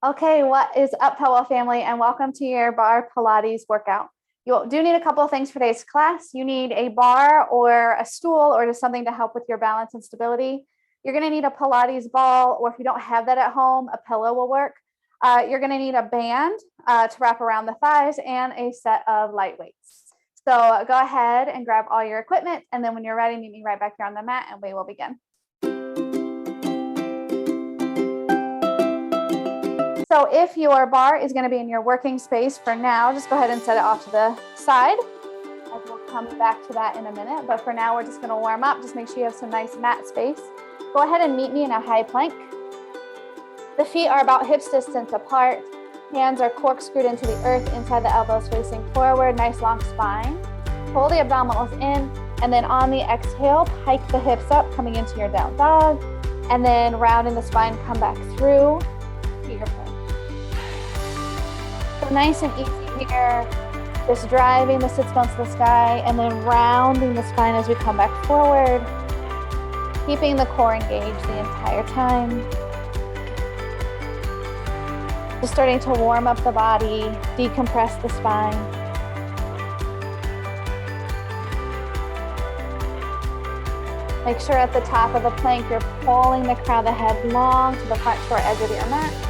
Okay, what is up, Pelwell family, and welcome to your Barre Pilates workout. You do need a couple of things for today's class. You need a bar or a stool or just something to help with your balance and stability. You're going to need a Pilates ball, or if you don't have that at home, a pillow will work. You're going to need a band to wrap around the thighs and a set of light weights. So go ahead and grab all your equipment, and then when you're ready, meet me right back here on the mat and we will begin. So if your bar is going to be in your working space for now, just go ahead and set it off to the side. And we'll come back to that in a minute. But for now, we're just going to warm up. Just make sure you have some nice mat space. Go ahead and meet me in a high plank. The feet are about hips distance apart. Hands are corkscrewed into the earth, inside the elbows facing forward. Nice long spine. Pull the abdominals in. And then on the exhale, pike the hips up, coming into your down dog. And then rounding the spine, come back through to your plank. So nice and easy here, just driving the sits bones to the sky and then rounding the spine as we come back forward, keeping the core engaged the entire time. Just starting to warm up the body, decompress the spine. Make sure at the top of the plank you're pulling the crown of the head long to the front short edge of your mat.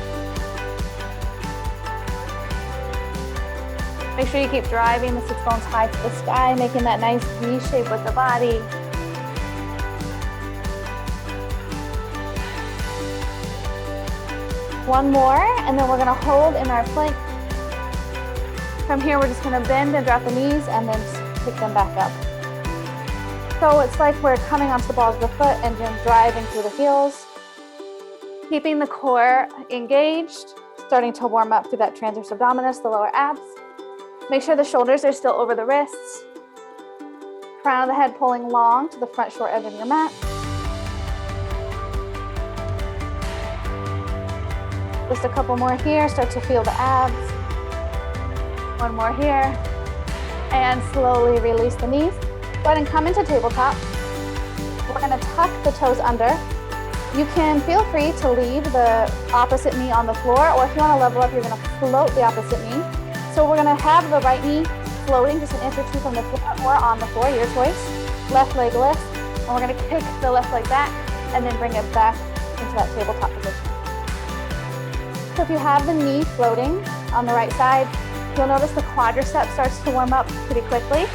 Make sure you keep driving the sits bones high to the sky, making that nice V shape with the body. One more, and then we're gonna hold in our plank. From here, we're just gonna bend and drop the knees and then pick them back up. So it's like we're coming onto the balls of the foot and then driving through the heels. Keeping the core engaged, starting to warm up through that transverse abdominis, the lower abs. Make sure the shoulders are still over the wrists. Crown of the head pulling long to the front short edge of your mat. Just a couple more here. Start to feel the abs. One more here. And slowly release the knees. Go ahead and come into tabletop. We're going to tuck the toes under. You can feel free to leave the opposite knee on the floor, or if you want to level up, you're going to float the opposite knee. So we're going to have the right knee floating just an inch or two from the floor or on the floor, your choice. Left leg lifts, and we're going to kick the left leg back and then bring it back into that tabletop position. So if you have the knee floating on the right side, you'll notice the quadricep starts to warm up pretty quickly.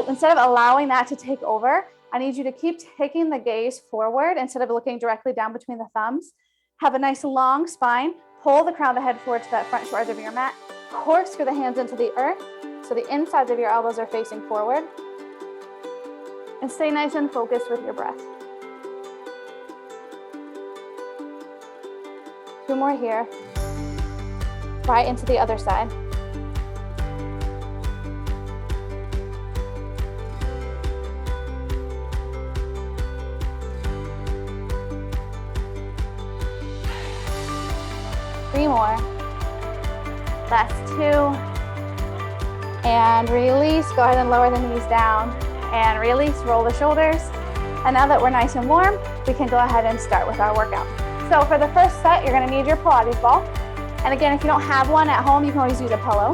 Instead of allowing that to take over, I need you to keep taking the gaze forward instead of looking directly down between the thumbs. Have a nice long spine. Pull the crown of the head forward to that front short edge of your mat. Corkscrew the hands into the earth so the insides of your elbows are facing forward. And stay nice and focused with your breath. Two more here. Right into the other side. Three more. Last two. And release. Go ahead and lower the knees down. And release. Roll the shoulders. And now that we're nice and warm, we can go ahead and start with our workout. So for the first set, you're going to need your Pilates ball. And again, if you don't have one at home, you can always use a pillow.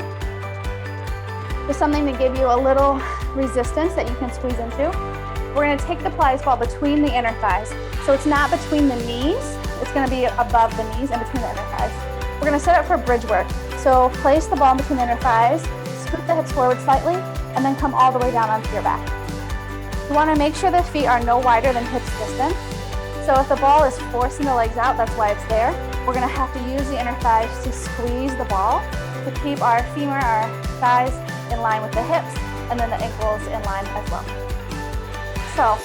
Just something to give you a little resistance that you can squeeze into. We're going to take the Pilates ball between the inner thighs. So it's not between the knees. It's going to be above the knees and between the inner thighs. We're going to set up for bridge work. So place the ball in between the inner thighs, scoot the hips forward slightly, and then come all the way down onto your back. You want to make sure the feet are no wider than hips distance. So if the ball is forcing the legs out, that's why it's there. We're going to have to use the inner thighs to squeeze the ball to keep our femur, our thighs in line with the hips, and then the ankles in line as well. So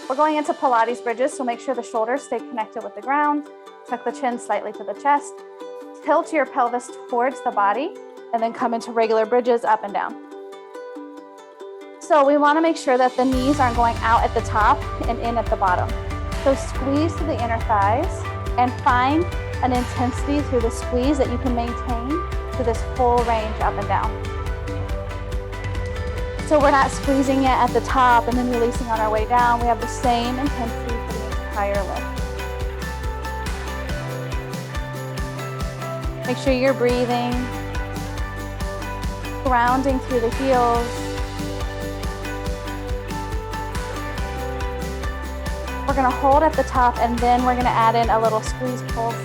we're going into Pilates bridges, so make sure the shoulders stay connected with the ground. Tuck the chin slightly to the chest. Tilt your pelvis towards the body, and then come into regular bridges up and down. So we want to make sure that the knees aren't going out at the top and in at the bottom. So squeeze through the inner thighs and find an intensity through the squeeze that you can maintain to this full range up and down. So we're not squeezing it at the top and then releasing on our way down. We have the same intensity for the entire lift. Make sure you're breathing, grounding through the heels. We're gonna hold at the top and then we're gonna add in a little squeeze pulse.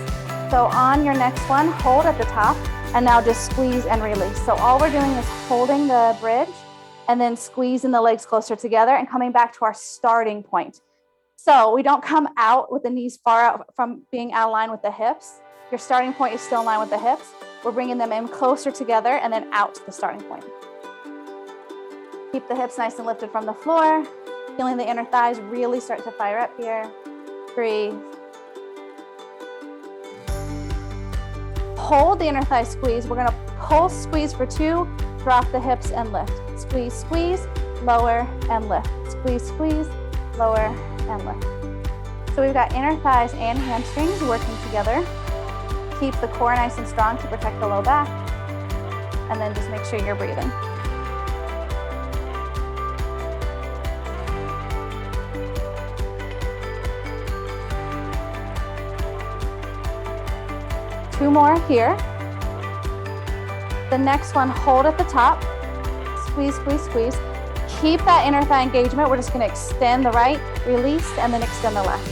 So on your next one, hold at the top and now just squeeze and release. So all we're doing is holding the bridge and then squeezing the legs closer together and coming back to our starting point. So we don't come out with the knees far out from being out of line with the hips. Your starting point is still in line with the hips. We're bringing them in closer together and then out to the starting point. Keep the hips nice and lifted from the floor. Feeling the inner thighs really start to fire up here. Breathe. Hold the inner thigh squeeze. We're gonna pulse squeeze for 2, drop the hips and lift. Squeeze, squeeze, lower and lift. Squeeze, squeeze, lower and lift. So we've got inner thighs and hamstrings working together. Keep the core nice and strong to protect the low back. And then just make sure you're breathing. Two more here. The next one, hold at the top. Squeeze, squeeze, squeeze. Keep that inner thigh engagement. We're just gonna extend the right, release, and then extend the left.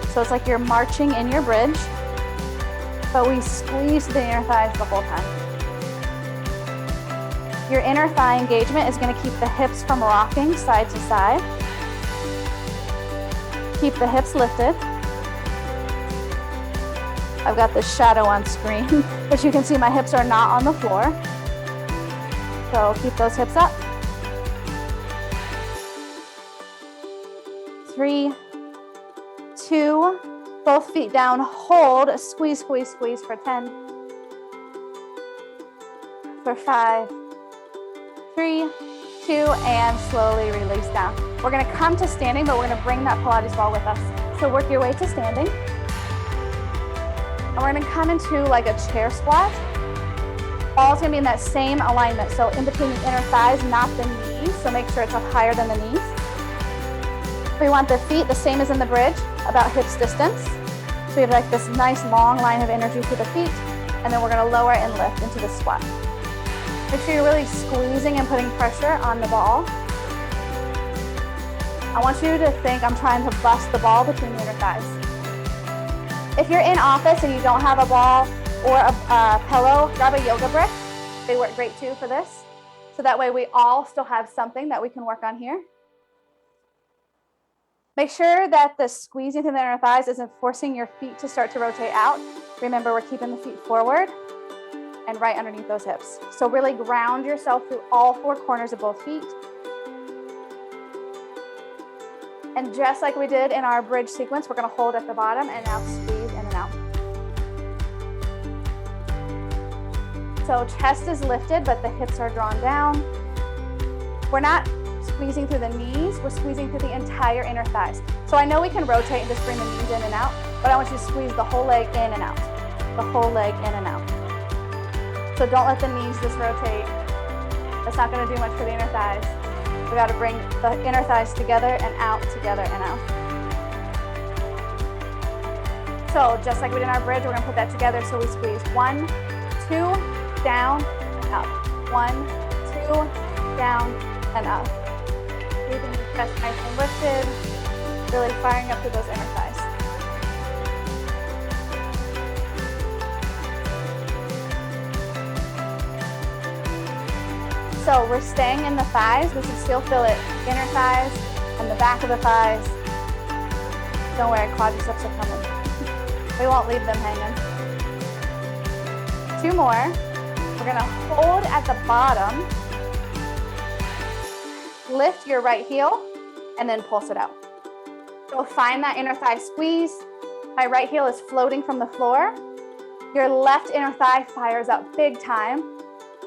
So it's like you're marching in your bridge, but we squeeze the inner thighs the whole time. Your inner thigh engagement is gonna keep the hips from rocking side to side. Keep the hips lifted. I've got this shadow on screen, but you can see my hips are not on the floor. So keep those hips up. 3, 2, both feet down, hold, squeeze, squeeze, squeeze for 10, for 5, 3, 2, and slowly release down. We're gonna come to standing, but we're gonna bring that Pilates ball with us. So work your way to standing. And we're gonna come into like a chair squat. Ball's gonna be in that same alignment. So in between the inner thighs, not the knees. So make sure it's up higher than the knees. We want the feet the same as in the bridge, about hips distance. So you have like this nice long line of energy through the feet. And then we're gonna lower and lift into the squat. Make sure you're really squeezing and putting pressure on the ball. I want you to think I'm trying to bust the ball between the inner thighs. If you're in office and you don't have a ball or a pillow, grab a yoga brick. They work great too for this. So that way we all still have something that we can work on here. Make sure that the squeezing through the inner thighs isn't forcing your feet to start to rotate out. Remember, we're keeping the feet forward and right underneath those hips. So really ground yourself through all 4 corners of both feet. And just like we did in our bridge sequence, we're gonna hold at the bottom and now squeeze in and out. So chest is lifted, but the hips are drawn down. We're not squeezing through the knees, we're squeezing through the entire inner thighs. So I know we can rotate and just bring the knees in and out, but I want you to squeeze the whole leg in and out, the whole leg in and out. So don't let the knees just rotate. That's not gonna do much for the inner thighs. We gotta bring the inner thighs together and out, together and out. So just like we did in our bridge, we're gonna put that together so we squeeze 1, 2, down, and up. 1, 2, down, and up. Keeping the chest nice and lifted, really firing up through those inner thighs. So we're staying in the thighs. We can still feel it, inner thighs and the back of the thighs. Don't worry, quadriceps are coming. We won't leave them hanging. 2 more. We're gonna hold at the bottom. Lift your right heel and then pulse it out. So find that inner thigh squeeze. My right heel is floating from the floor. Your left inner thigh fires up big time.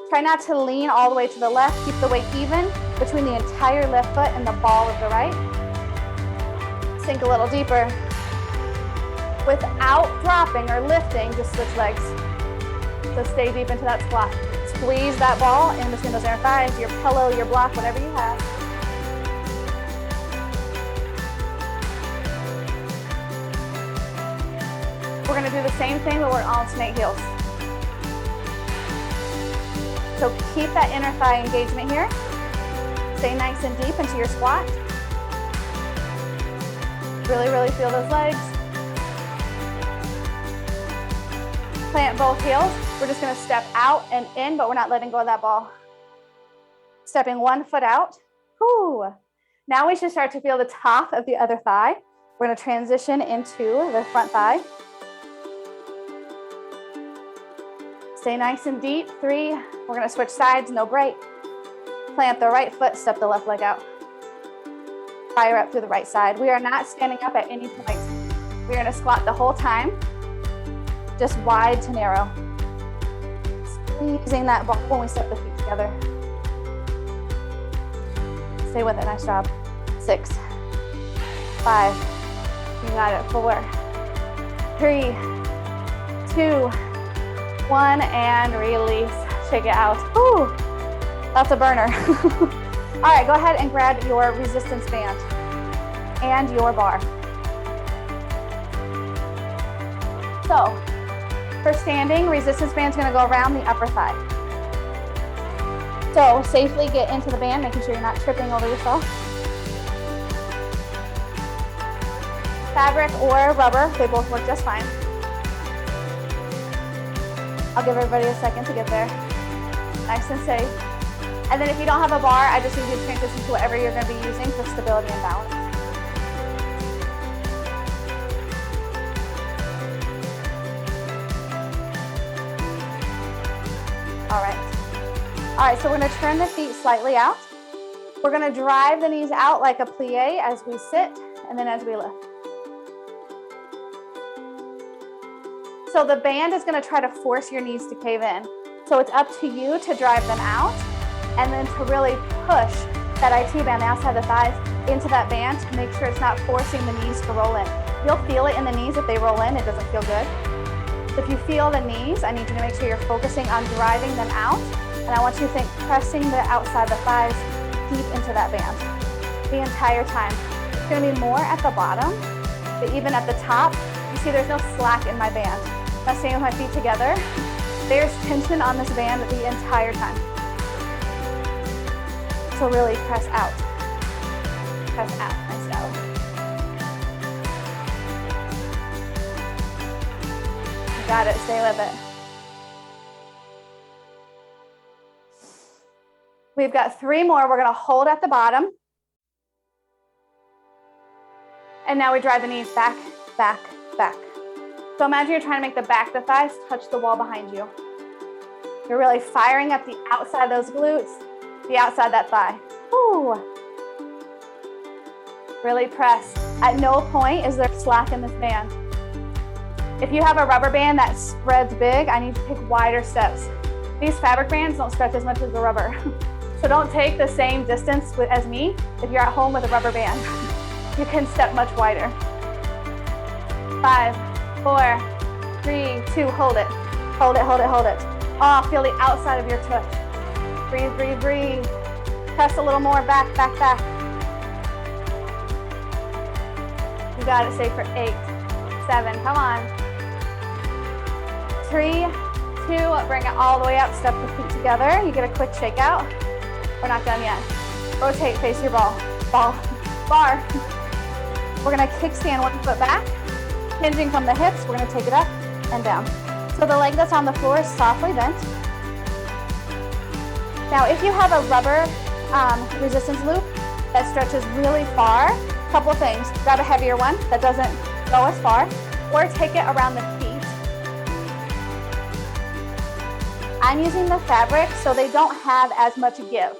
Try not to lean all the way to the left. Keep the weight even between the entire left foot and the ball of the right. Sink a little deeper. Without dropping or lifting, just switch legs. So stay deep into that squat. Squeeze that ball in between those inner thighs, your pillow, your block, whatever you have. We're gonna do the same thing, but we're alternate heels. So keep that inner thigh engagement here. Stay nice and deep into your squat. Really, really feel those legs. Plant both heels. We're just gonna step out and in, but we're not letting go of that ball. Stepping one foot out. Whew. Now we should start to feel the top of the other thigh. We're gonna transition into the front thigh. Stay nice and deep. 3, we're gonna switch sides, no break. Plant the right foot, step the left leg out. Fire up through the right side. We are not standing up at any point. We're gonna squat the whole time, just wide to narrow. Squeezing that ball when we step the feet together. Stay with it, nice job. 6, 5, you got it. 4, 3, 2, 1, and release. Shake it out. Whew, that's a burner. All right, go ahead and grab your resistance band and your bar. So, for standing, resistance band's gonna go around the upper thigh. So, safely get into the band, making sure you're not tripping over yourself. Fabric or rubber, they both work just fine. I'll give everybody a second to get there. Nice and safe. And then if you don't have a bar, I just need you to transition to whatever you're gonna be using for stability and balance. All right, so we're gonna turn the feet slightly out. We're gonna drive the knees out like a plie as we sit and then as we lift. So the band is gonna try to force your knees to cave in. So it's up to you to drive them out and then to really push that IT band, the outside of the thighs, into that band to make sure it's not forcing the knees to roll in. You'll feel it in the knees if they roll in, it doesn't feel good. So if you feel the knees, I need you to make sure you're focusing on driving them out. And I want you to think pressing the outside of the thighs deep into that band the entire time. It's gonna be more at the bottom, but even at the top, you see there's no slack in my band. I'm staying with my feet together. There's tension on this band the entire time. So really press out. Press out, nice job. You got it, stay with it. We've got 3 more. We're gonna hold at the bottom. And now we drive the knees back, back, back. So imagine you're trying to make the back of the thighs touch the wall behind you. You're really firing up the outside of those glutes, the outside of that thigh. Woo. Really press. At no point is there slack in this band. If you have a rubber band that spreads big, I need to take wider steps. These fabric bands don't stretch as much as the rubber. So don't take the same distance as me if you're at home with a rubber band. You can step much wider. 5, 4, 3, 2, hold it. Hold it, hold it, hold it. Oh, feel the outside of your tush. Breathe, breathe, breathe. Press a little more, back, back, back. You got it, stay for 8, 7, come on. 3, 2, bring it all the way up, step the feet together. You get a quick shake out. We're not done yet. Rotate, face your bar. We're gonna kickstand 1 foot back. Hinging from the hips, we're gonna take it up and down. So the leg that's on the floor is softly bent. Now, if you have a rubber resistance loop that stretches really far, a couple of things. Grab a heavier one that doesn't go as far, or take it around the feet. I'm using the fabric so they don't have as much give.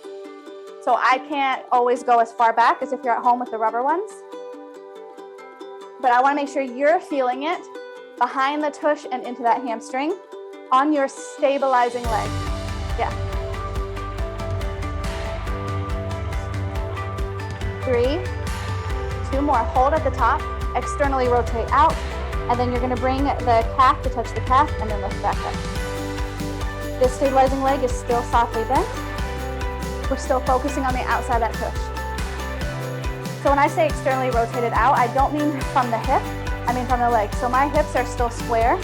So I can't always go as far back as if you're at home with the rubber ones. But I wanna make sure you're feeling it behind the tush and into that hamstring on your stabilizing leg. Yeah. 3, 2 more. Hold at the top, externally rotate out, and then you're gonna bring the calf to touch the calf and then lift back up. This stabilizing leg is still softly bent. We're still focusing on the outside of that tush. So when I say externally rotated out, I don't mean from the hip, I mean from the leg. So my hips are still square.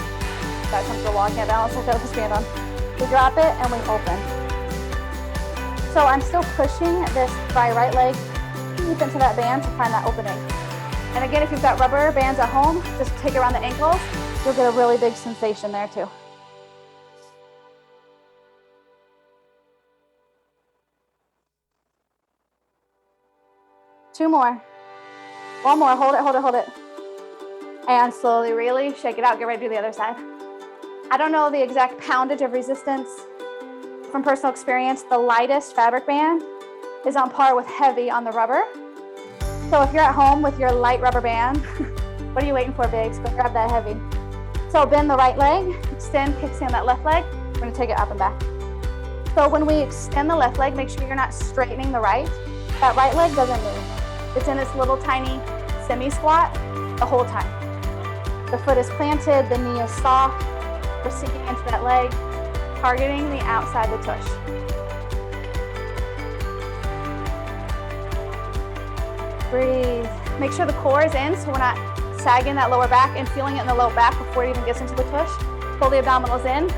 Gotta come to the wall, I can't balance like that with this band on. We drop it and we open. So I'm still pushing this right leg deep into that band to find that opening. And again, if you've got rubber bands at home, just take it around the ankles. You'll get a really big sensation there too. Two more. One more, hold it, hold it, hold it. And slowly, really shake it out, get ready to do the other side. I don't know the exact poundage of resistance. From personal experience, the lightest fabric band is on par with heavy on the rubber. So if you're at home with your light rubber band, what are you waiting for, babes? Go grab that heavy. So bend the right leg, extend, kickstand that left leg. We're gonna take it up and back. So when we extend the left leg, make sure you're not straightening the right. That right leg doesn't move. It's in this little tiny semi-squat the whole time. The foot is planted, the knee is soft. We're sinking into that leg, targeting the outside of the tush. Breathe. Make sure the core is in so we're not sagging that lower back and feeling it in the low back before it even gets into the tush. Pull the abdominals in.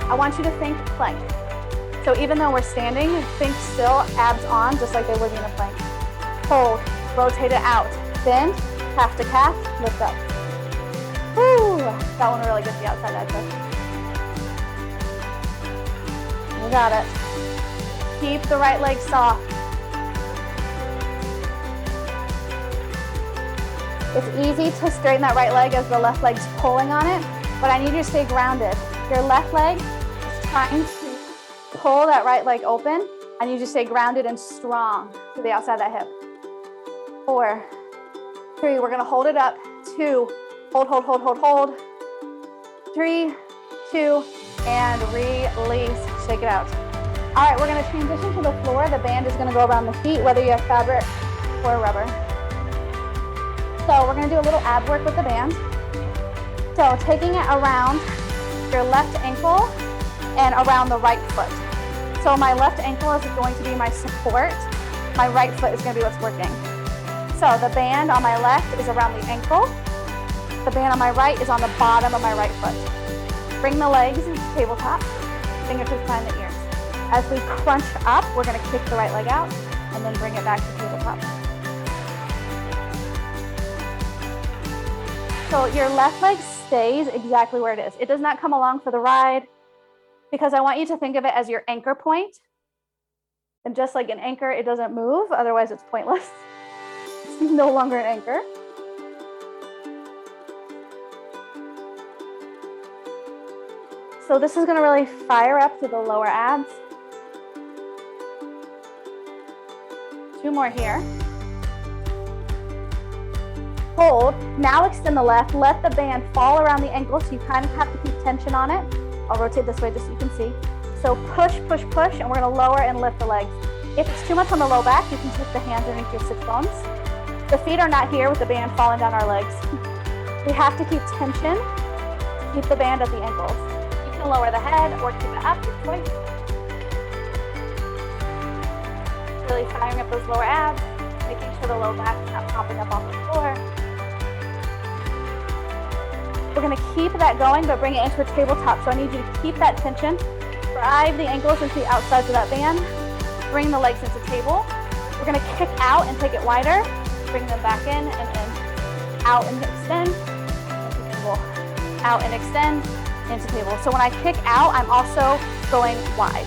I want you to think plank. So even though we're standing, think still, abs on, just like they would be in a plank. Hold, rotate it out. Bend, calf to calf, lift up. Woo! That one really gets the outside edge. You got it. Keep the right leg soft. It's easy to straighten that right leg as the left leg's pulling on it, but I need you to stay grounded. Your left leg is trying to pull that right leg open. I need you to stay grounded and strong to the outside of that hip. 4, 3, we're gonna hold it up. 2, hold, hold, hold, hold, hold. 3, 2, and release, shake it out. All right, we're gonna transition to the floor. The band is gonna go around the feet, whether you have fabric or rubber. So we're gonna do a little ab work with the band. So taking it around your left ankle and around the right foot. So my left ankle is going to be my support. My right foot is gonna be what's working. So the band on my left is around the ankle. The band on my right is on the bottom of my right foot. Bring the legs into tabletop, fingertips behind the ears. As we crunch up, we're gonna kick the right leg out and then bring it back to tabletop. So your left leg stays exactly where it is. It does not come along for the ride because I want you to think of it as your anchor point. And just like an anchor, it doesn't move, otherwise it's pointless. It's no longer an anchor. So this is gonna really fire up through the lower abs. 2 more here. Hold, now extend the left, let the band fall around the ankle so you kind of have to keep tension on it. I'll rotate this way just so you can see. So push, push, push, and we're gonna lower and lift the legs. If it's too much on the low back, you can take the hands underneath your sit bones. The feet are not here with the band falling down our legs. We have to keep tension to keep the band at the ankles. You can lower the head or keep it up, your choice. Really firing up those lower abs, making sure the low back is not popping up off the floor. We're gonna keep that going, but bring it into a tabletop. So I need you to keep that tension. Drive the ankles into the outsides of that band. Bring the legs into table. We're gonna kick out and take it wider. Bring them back in and in. Out and extend, into table. Out and extend, into table. So when I kick out, I'm also going wide.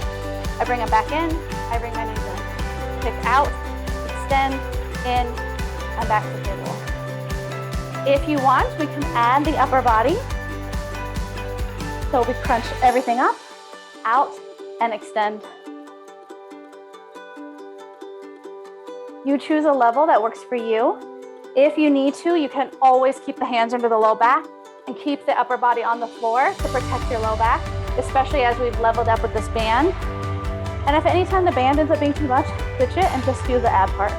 I bring them back in, I bring my knees in. Kick out, extend, in, and back to table. If you want, we can add the upper body. So we crunch everything up, out, and extend. You choose a level that works for you. If you need to, you can always keep the hands under the low back and keep the upper body on the floor to protect your low back, especially as we've leveled up with this band. And if anytime the band ends up being too much, switch it and just do the ab part.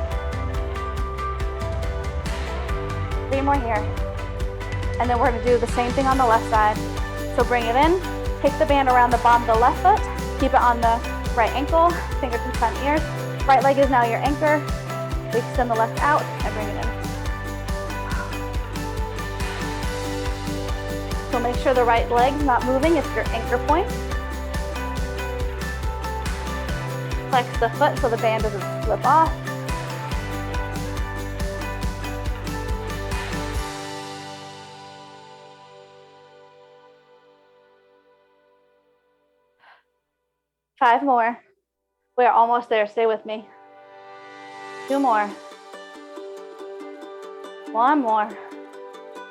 3 more here. And then we're gonna do the same thing on the left side. So bring it in, take the band around the bottom of the left foot, keep it on the right ankle, fingertips on ears. Right leg is now your anchor. We extend the left out and bring it in. So make sure the right leg's not moving, it's your anchor point. Flex the foot so the band doesn't slip off. Five more. We're almost there. Stay with me. Two more. One more.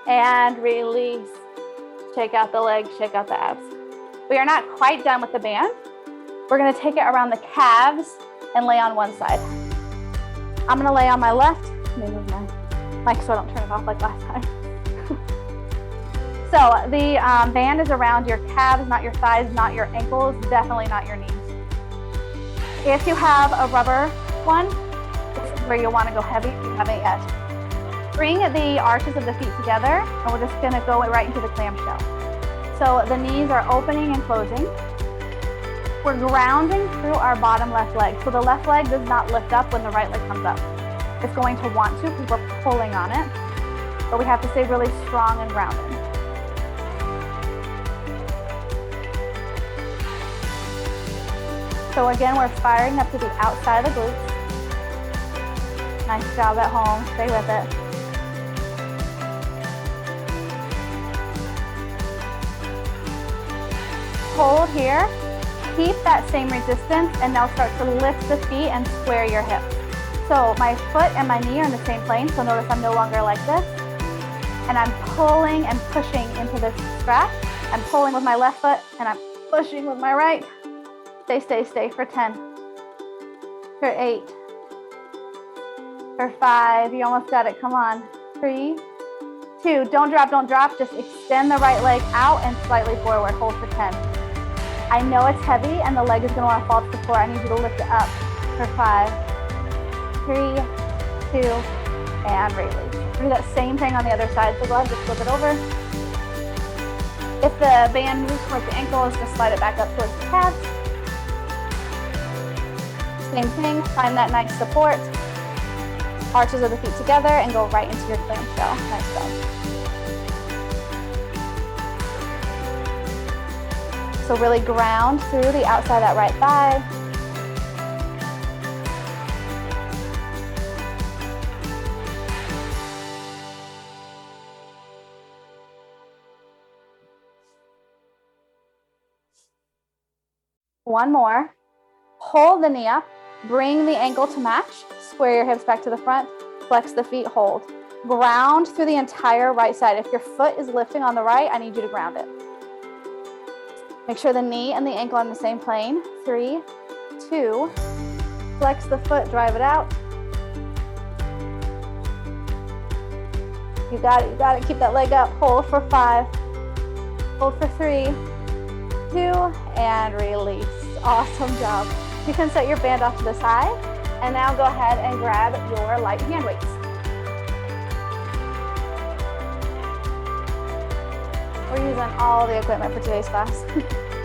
And release. Shake out the legs, shake out the abs. We are not quite done with the band. We're gonna take it around the calves and lay on one side. I'm gonna lay on my left. Let me move my mic so I don't turn it off like last time. So the band is around your calves, not your thighs, not your ankles, definitely not your knees. If you have a rubber one, this is where you'll want to go heavy if you haven't yet. Bring the arches of the feet together, and we're just gonna go right into the clamshell. So the knees are opening and closing. We're grounding through our bottom left leg. So the left leg does not lift up when the right leg comes up. It's going to want to because we're pulling on it, but we have to stay really strong and grounded. So again, we're firing up to the outside of the glutes. Nice job at home, stay with it. Hold here, keep that same resistance, and now start to lift the feet and square your hips. So my foot and my knee are in the same plane, so notice I'm no longer like this. And I'm pulling and pushing into this strap. I'm pulling with my left foot, and I'm pushing with my right. Stay, stay, stay for 10, for 8, for 5, you almost got it, come on, 3, 2, don't drop, just extend the right leg out and slightly forward, hold for 10. I know it's heavy and the leg is gonna wanna fall to the floor, I need you to lift it up for 5, 3, 2, and release. Do that same thing on the other side, so go ahead and just flip it over. If the band moves towards the ankles, just slide it back up towards the calves. Same thing, find that nice support. Arches of the feet together and go right into your clamshell. Nice job. So really ground through the outside of that right thigh. One more. Hold the knee up. Bring the ankle to match, square your hips back to the front, flex the feet, hold. Ground through the entire right side. If your foot is lifting on the right, I need you to ground it. Make sure the knee and the ankle are in the same plane. 3, 2, flex the foot, drive it out. You got it, keep that leg up. Hold for 5, hold for 3, 2, and release. Awesome job. You can set your band off to the side, and now go ahead and grab your light hand weights. We're using all the equipment for today's class,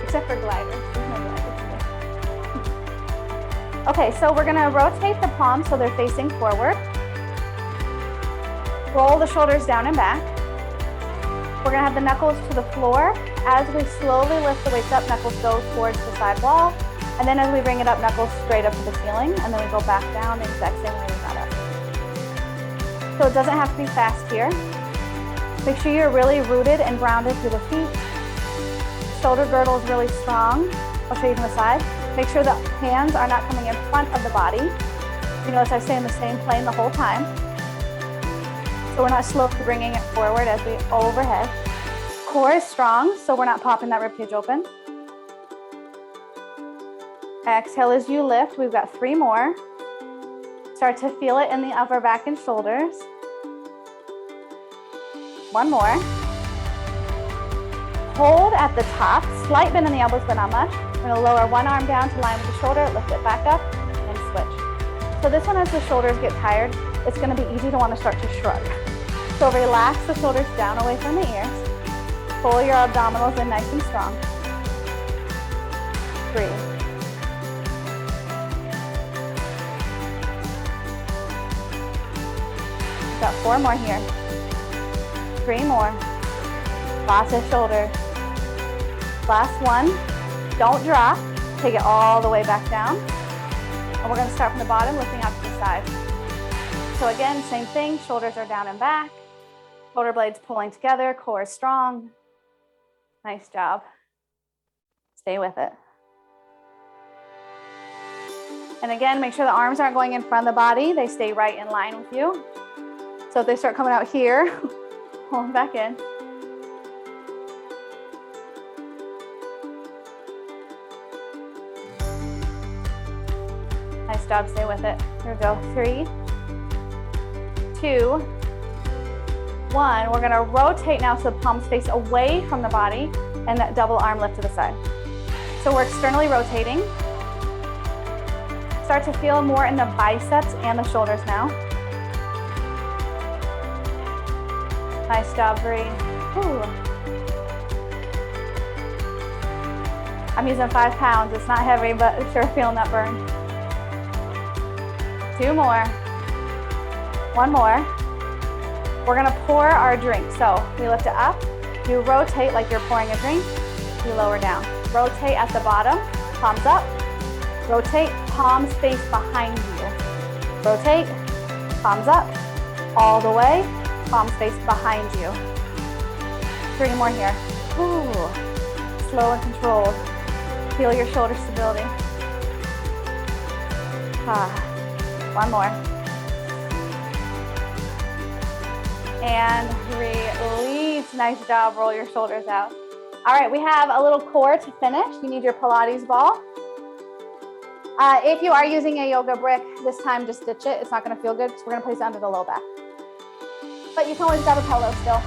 except for gliders. There's no gliders today. Okay, so we're gonna rotate the palms so they're facing forward. Roll the shoulders down and back. We're gonna have the knuckles to the floor. As we slowly lift the weights up, knuckles go towards the side wall. And then as we bring it up, knuckles straight up to the ceiling, and then we go back down the exact same way we got up. So it doesn't have to be fast here. Make sure you're really rooted and grounded through the feet. Shoulder girdle is really strong. I'll show you from the side. Make sure the hands are not coming in front of the body. You notice I stay in the same plane the whole time. So we're not slowly bringing it forward as we overhead. Core is strong, so we're not popping that ribcage open. Exhale as you lift. We've got 3 more. Start to feel it in the upper back and shoulders. 1 more. Hold at the top. Slight bend in the elbows, but not much. We're gonna lower one arm down to line with the shoulder, lift it back up, and switch. So this one, as the shoulders get tired, it's gonna be easy to wanna start to shrug. So relax the shoulders down away from the ears. Pull your abdominals in nice and strong. 3. Got 4 more here. 3 more. Lots of shoulders. Last one. Don't drop. Take it all the way back down. And we're gonna start from the bottom, lifting out to the side. So again, same thing, shoulders are down and back, shoulder blades pulling together, core is strong. Nice job. Stay with it. And again, make sure the arms aren't going in front of the body, they stay right in line with you. So if they start coming out here, pull them back in. Nice job, stay with it. Here we go, 3, 2, 1. We're gonna rotate now so the palms face away from the body and that double arm lift to the side. So we're externally rotating. Start to feel more in the biceps and the shoulders now. Nice job, Bree. Ooh. I'm using 5 pounds. It's not heavy, but I'm sure feeling that burn. 2 more. 1 more. We're gonna pour our drink. So we lift it up. You rotate like you're pouring a drink. You lower down. Rotate at the bottom, palms up. Rotate, palms face behind you. Rotate, palms up, all the way, palms face behind you. 3 more here. Ooh. Slow and controlled. Feel your shoulder stability. 1 more. And release. Nice job. Roll your shoulders out. All right, we have a little core to finish. You need your Pilates ball. If you are using a yoga brick, this time just ditch it. It's not going to feel good because we're going to place it under the low back. But you can always grab a pillow still.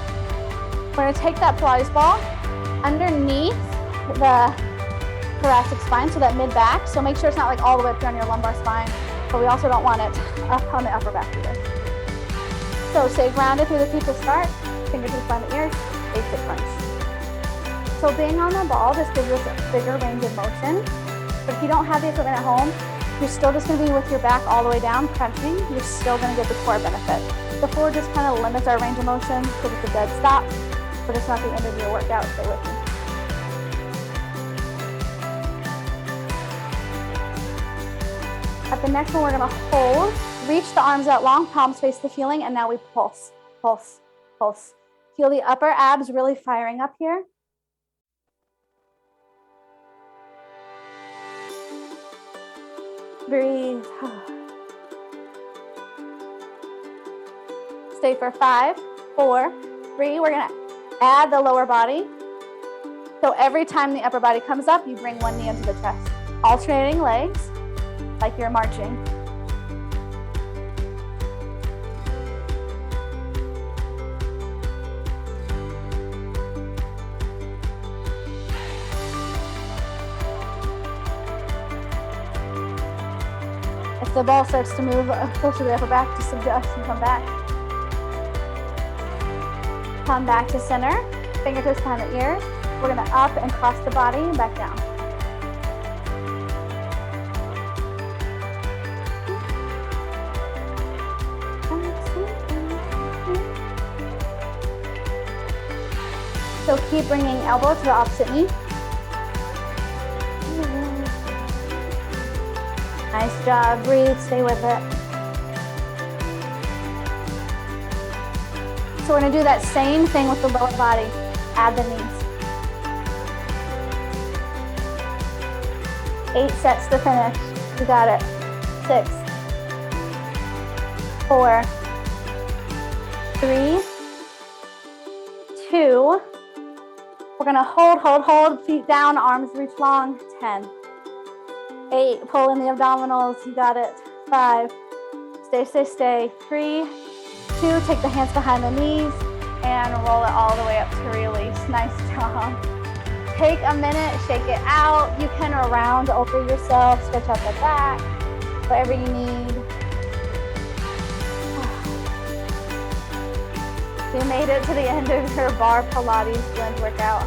We're going to take that Pilates ball underneath the thoracic spine, so that mid back. So make sure it's not like all the way up here on your lumbar spine, but we also don't want it up on the upper back either. So stay grounded through the feet to start. Fingertips behind the ears, basic crunch. So being on the ball just gives us a bigger range of motion. But if you don't have the equipment at home, you're still just going to be with your back all the way down, crunching. You're still going to get the core benefit. The floor just kind of limits our range of motion because it's a dead stop, but it's not the end of your workout. Stay with me. At the next one, we're going to hold. Reach the arms out long, palms face the ceiling, and now we pulse, pulse, pulse. Feel the upper abs really firing up here. Breathe. Stay for 5, 4, 3. We're gonna add the lower body. So every time the upper body comes up, you bring one knee into the chest. Alternating legs, like you're marching. If the ball starts to move closer to the upper back, just adjust and come back. Come back to center, fingertips behind the ears. We're gonna up and cross the body and back down. So keep bringing elbow to the opposite knee. Nice job, breathe, stay with it. So we're gonna do that same thing with the lower body. Add the knees. 8 sets to finish. You got it. 6, 4, 3, 2. We're gonna hold, feet down, arms reach long. 10. 8, pull in the abdominals, you got it. 5, stay. 3, 2, take the hands behind the knees and roll it all the way up to release. Nice job. Take a minute, shake it out. You can round over yourself, stretch out the back, whatever you need. You made it to the end of your Barre Pilates blend workout.